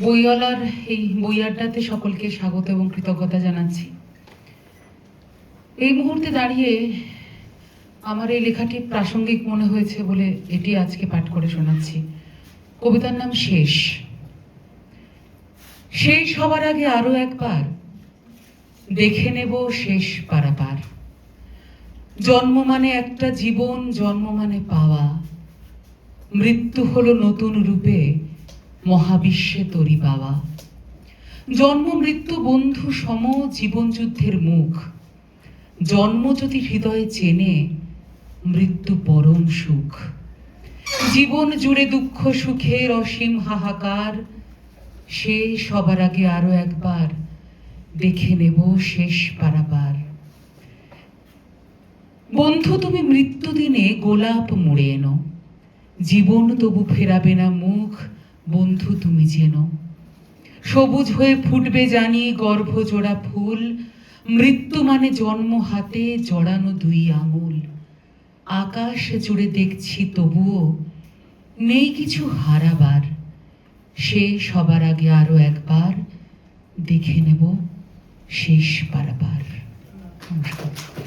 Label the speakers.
Speaker 1: বইওয়ালার এই বই আড্ডাতে সকলকে স্বাগত এবং কৃতজ্ঞতা জানাচ্ছি। এই মুহূর্তে দাঁড়িয়ে আমার এই লেখাটি প্রাসঙ্গিক মনে হয়েছে বলে এটি আজকে পাঠ করে শোনাচ্ছি। কবিতার নাম শেষ। শেষ হবার আগে আরো একবার দেখে নেব শেষ পারাপার। জন্ম মানে একটা জীবন, জন্ম মানে পাওয়া। মৃত্যু হলো নতুন রূপে মহাবিশ্বে তরি পাওয়া। জন্ম মৃত্যু বন্ধু সম জীবন যুদ্ধের মুখ। জন্ম যদি হৃদয়ে চেনে, মৃত্যু পরম সুখ। জীবন জুড়ে দুঃখ সুখের অসীম হাহাকার। শেষ হবার আগে আরো একবার দেখে নেব শেষ পারাপার। বন্ধু তুমি মৃত্যু দিনে গোলাপ মুড়ে এনো, জীবন তবু ফেরাবে না মুখ। বন্ধু তুমি যেন সবুজ হয়ে ফুটবে জানি গর্ভজোড়া ফুল। মৃত্যু মানে জন্ম হাতে জড়ানো দুই আঙুল। আকাশ জুড়ে দেখছি তবুও নেই কিছু হারাবার। শেষ হবার আগে আরো একবার দেখে নেব শেষ পারাপার। নমস্কার।